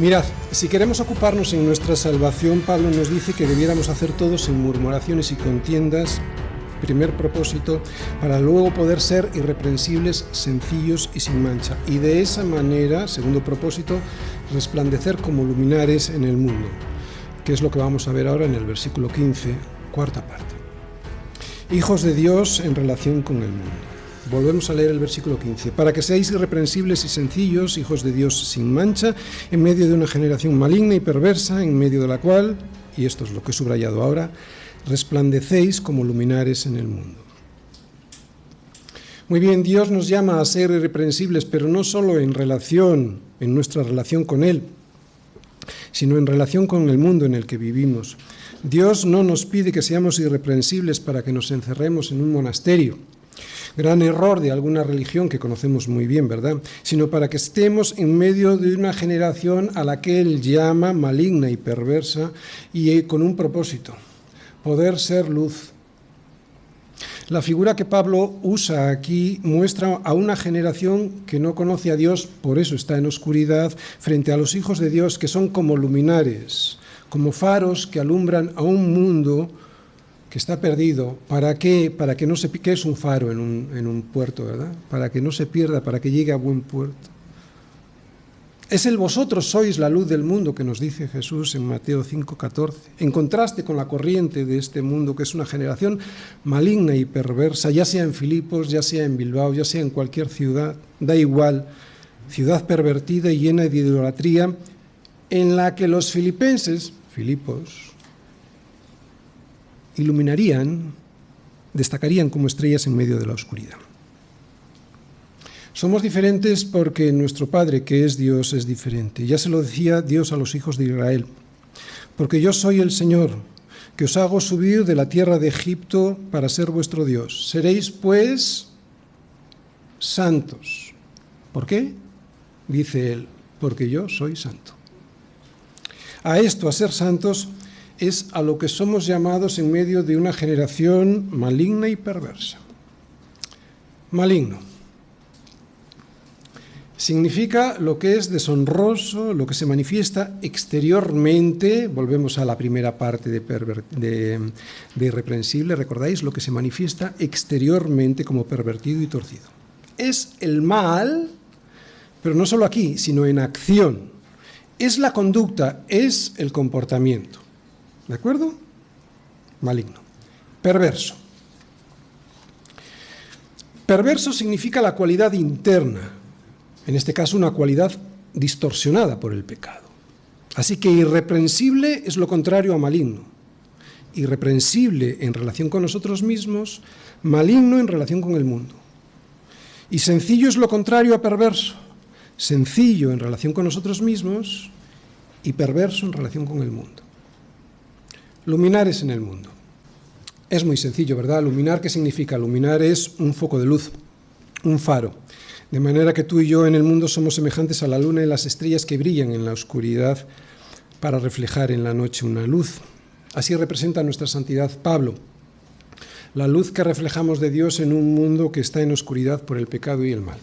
Mirad, si queremos ocuparnos en nuestra salvación, Pablo nos dice que debiéramos hacer todo sin murmuraciones y contiendas, primer propósito, para luego poder ser irreprensibles, sencillos y sin mancha. Y de esa manera, segundo propósito, resplandecer como luminares en el mundo, que es lo que vamos a ver ahora en el versículo 15, cuarta parte. Hijos de Dios en relación con el mundo. Volvemos a leer el versículo 15. Para que seáis irreprensibles y sencillos, hijos de Dios sin mancha, en medio de una generación maligna y perversa, en medio de la cual, y esto es lo que he subrayado ahora, resplandecéis como luminares en el mundo. Muy bien, Dios nos llama a ser irreprensibles, pero no solo en nuestra relación con Él, sino en relación con el mundo en el que vivimos. Dios no nos pide que seamos irreprensibles para que nos encerremos en un monasterio, gran error de alguna religión que conocemos muy bien, ¿verdad? Sino para que estemos en medio de una generación a la que Él llama maligna y perversa y con un propósito, poder ser luz. La figura que Pablo usa aquí muestra a una generación que no conoce a Dios, por eso está en oscuridad, frente a los hijos de Dios que son como luminares, como faros que alumbran a un mundo que está perdido. ¿Para qué? Para que no se ¿qué es un faro en un puerto, verdad? Para que no se pierda, para que llegue a buen puerto. Es el vosotros sois la luz del mundo que nos dice Jesús en Mateo 5:14, en contraste con la corriente de este mundo que es una generación maligna y perversa, ya sea en Filipos, ya sea en Bilbao, ya sea en cualquier ciudad, da igual, ciudad pervertida y llena de idolatría, en la que los filipenses, Filipos, iluminarían, destacarían como estrellas en medio de la oscuridad. Somos diferentes porque nuestro Padre, que es Dios, es diferente. Ya se lo decía Dios a los hijos de Israel. Porque yo soy el Señor, que os hago subir de la tierra de Egipto para ser vuestro Dios. Seréis, pues, santos. ¿Por qué? Dice Él, porque yo soy santo. A esto, a ser santos, es a lo que somos llamados en medio de una generación maligna y perversa. Maligno significa lo que es deshonroso, lo que se manifiesta exteriormente. Volvemos a la primera parte de irreprensible, ¿recordáis? Lo que se manifiesta exteriormente como pervertido y torcido. Es el mal, pero no solo aquí, sino en acción. Es la conducta, es el comportamiento. ¿De acuerdo? Maligno. Perverso. Perverso significa la cualidad interna, en este caso una cualidad distorsionada por el pecado. Así que irreprensible es lo contrario a maligno. Irreprensible en relación con nosotros mismos, maligno en relación con el mundo. Y sencillo es lo contrario a perverso. Sencillo en relación con nosotros mismos y perverso en relación con el mundo. Luminares en el mundo. Es muy sencillo, ¿verdad? Luminar, ¿qué significa? Luminar es un foco de luz, un faro. De manera que tú y yo en el mundo somos semejantes a la luna y las estrellas que brillan en la oscuridad para reflejar en la noche una luz. Así representa nuestra santidad Pablo, la luz que reflejamos de Dios en un mundo que está en oscuridad por el pecado y el mal.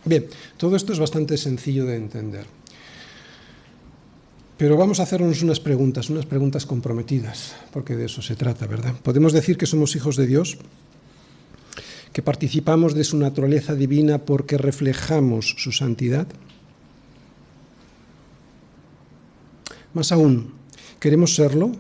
Bien, todo esto es bastante sencillo de entender. Pero vamos a hacernos unas preguntas comprometidas, porque de eso se trata, ¿verdad? ¿Podemos decir que somos hijos de Dios? ¿Que participamos de su naturaleza divina porque reflejamos su santidad? Más aún, ¿queremos serlo?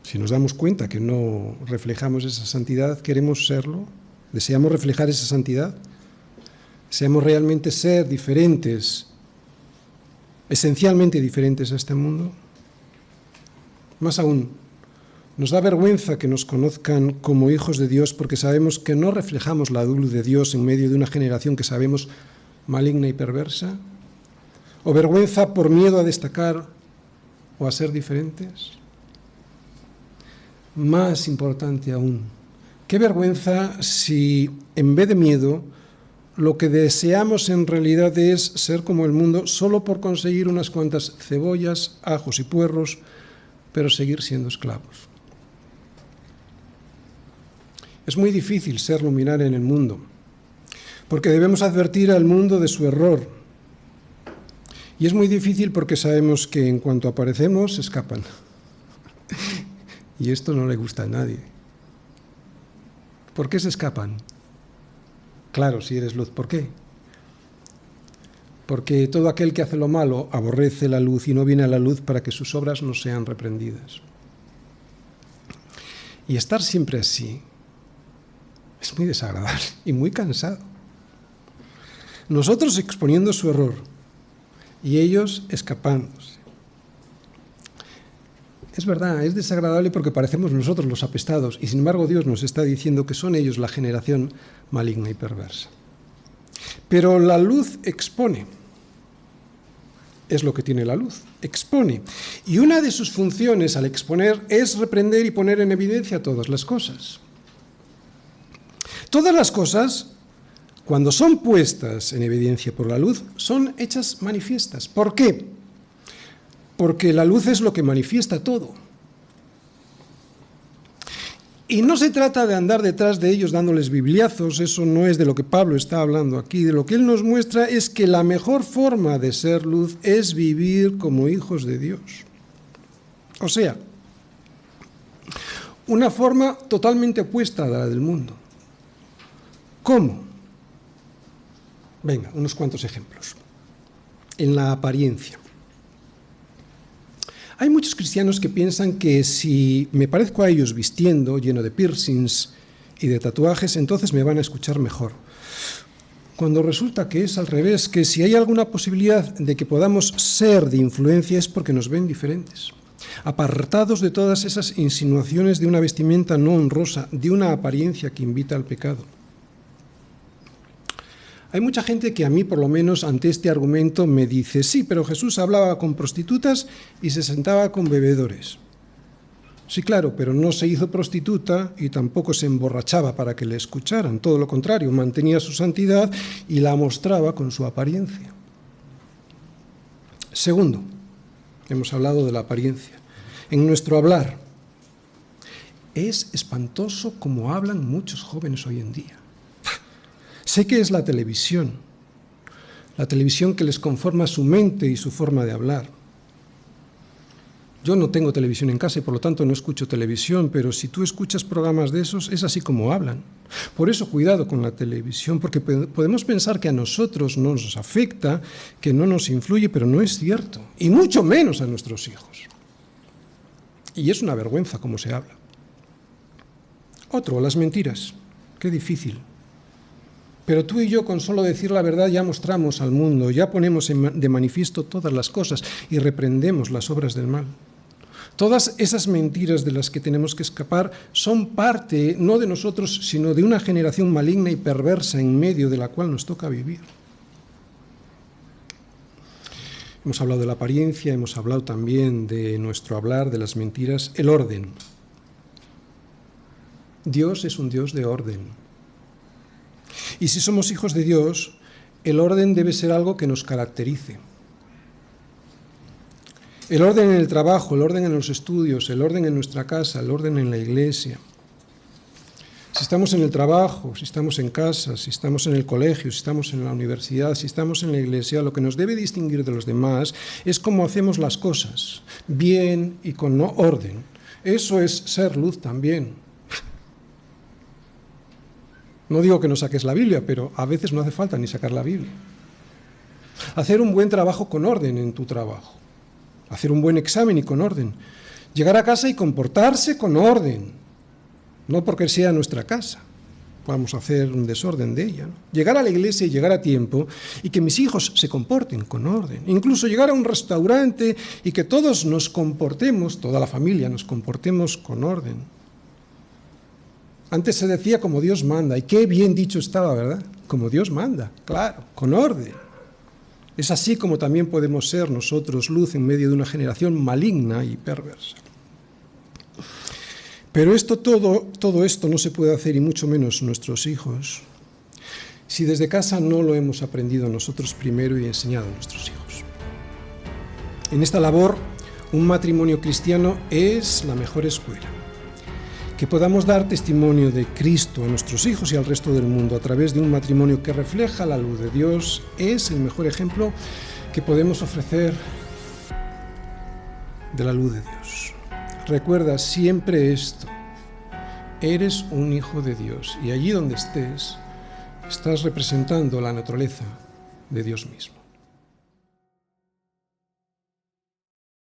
Si nos damos cuenta que no reflejamos esa santidad, ¿queremos serlo? ¿Deseamos reflejar esa santidad? ¿Deseamos realmente ser diferentes, esencialmente diferentes a este mundo? Más aún, nos da vergüenza que nos conozcan como hijos de Dios porque sabemos que no reflejamos la luz de Dios en medio de una generación que sabemos maligna y perversa. ¿O vergüenza por miedo a destacar o a ser diferentes? Más importante aún, ¿qué vergüenza si en vez de miedo lo que deseamos en realidad es ser como el mundo solo por conseguir unas cuantas cebollas, ajos y puerros, pero seguir siendo esclavos? Es muy difícil ser luminar en el mundo, porque debemos advertir al mundo de su error Y es muy difícil porque sabemos que en cuanto aparecemos, se escapan. Y esto no le gusta a nadie. ¿Por qué se escapan? Claro, si eres luz, ¿por qué? Porque todo aquel que hace lo malo aborrece la luz y no viene a la luz para que sus obras no sean reprendidas. Y estar siempre así es muy desagradable y muy cansado. Nosotros exponiendo su error y ellos escapándose. Es verdad, es desagradable porque parecemos nosotros los apestados y sin embargo Dios nos está diciendo que son ellos la generación maligna y perversa. Pero la luz expone. Es lo que tiene la luz, expone. Y una de sus funciones al exponer es reprender y poner en evidencia todas las cosas. Todas las cosas, cuando son puestas en evidencia por la luz, son hechas manifiestas. ¿Por qué? Porque la luz es lo que manifiesta todo. Y no se trata de andar detrás de ellos dándoles bibliazos, eso no es de lo que Pablo está hablando aquí. De lo que él nos muestra es que la mejor forma de ser luz es vivir como hijos de Dios. O sea, una forma totalmente opuesta a la del mundo. ¿Cómo? Venga, unos cuantos ejemplos. En la apariencia. Hay muchos cristianos que piensan que si me parezco a ellos vistiendo, lleno de piercings y de tatuajes, entonces me van a escuchar mejor. Cuando resulta que es al revés, que si hay alguna posibilidad de que podamos ser de influencia es porque nos ven diferentes, apartados de todas esas insinuaciones de una vestimenta no honrosa, de una apariencia que invita al pecado. Hay mucha gente que a mí, por lo menos, ante este argumento me dice, sí, pero Jesús hablaba con prostitutas y se sentaba con bebedores. Sí, claro, pero no se hizo prostituta y tampoco se emborrachaba para que le escucharan. Todo lo contrario, mantenía su santidad y la mostraba con su apariencia. Segundo, hemos hablado de la apariencia. En nuestro hablar, es espantoso como hablan muchos jóvenes hoy en día. Sé que es la televisión que les conforma su mente y su forma de hablar. Yo no tengo televisión en casa y por lo tanto no escucho televisión, pero si tú escuchas programas de esos, es así como hablan. Por eso cuidado con la televisión, porque podemos pensar que a nosotros no nos afecta, que no nos influye, pero no es cierto, y mucho menos a nuestros hijos. Y es una vergüenza cómo se habla. Otro, las mentiras. Qué difícil. Pero tú y yo, con solo decir la verdad, ya mostramos al mundo, ya ponemos de manifiesto todas las cosas y reprendemos las obras del mal. Todas esas mentiras de las que tenemos que escapar son parte, no de nosotros, sino de una generación maligna y perversa en medio de la cual nos toca vivir. Hemos hablado de la apariencia, hemos hablado también de nuestro hablar, de las mentiras, el orden. Dios es un Dios de orden. Y si somos hijos de Dios, el orden debe ser algo que nos caracterice. El orden en el trabajo, el orden en los estudios, el orden en nuestra casa, el orden en la iglesia. Si estamos en el trabajo, si estamos en casa, si estamos en el colegio, si estamos en la universidad, si estamos en la iglesia, lo que nos debe distinguir de los demás es cómo hacemos las cosas, bien y con orden. Eso es ser luz también. No digo que no saques la Biblia, pero a veces no hace falta ni sacar la Biblia. Hacer un buen trabajo con orden en tu trabajo. Hacer un buen examen y con orden. Llegar a casa y comportarse con orden. No porque sea nuestra casa. Vamos a hacer un desorden de ella, ¿no? Llegar a la iglesia y llegar a tiempo y que mis hijos se comporten con orden. Incluso llegar a un restaurante y que todos nos comportemos, toda la familia nos comportemos con orden. Antes se decía como Dios manda, y qué bien dicho estaba, ¿verdad? Como Dios manda, claro, con orden. Es así como también podemos ser nosotros luz en medio de una generación maligna y perversa. Pero todo esto no se puede hacer, y mucho menos nuestros hijos, si desde casa no lo hemos aprendido nosotros primero y enseñado a nuestros hijos. En esta labor, un matrimonio cristiano es la mejor escuela. Que podamos dar testimonio de Cristo a nuestros hijos y al resto del mundo a través de un matrimonio que refleja la luz de Dios es el mejor ejemplo que podemos ofrecer de la luz de Dios. Recuerda siempre esto: eres un hijo de Dios y allí donde estés, estás representando la naturaleza de Dios mismo.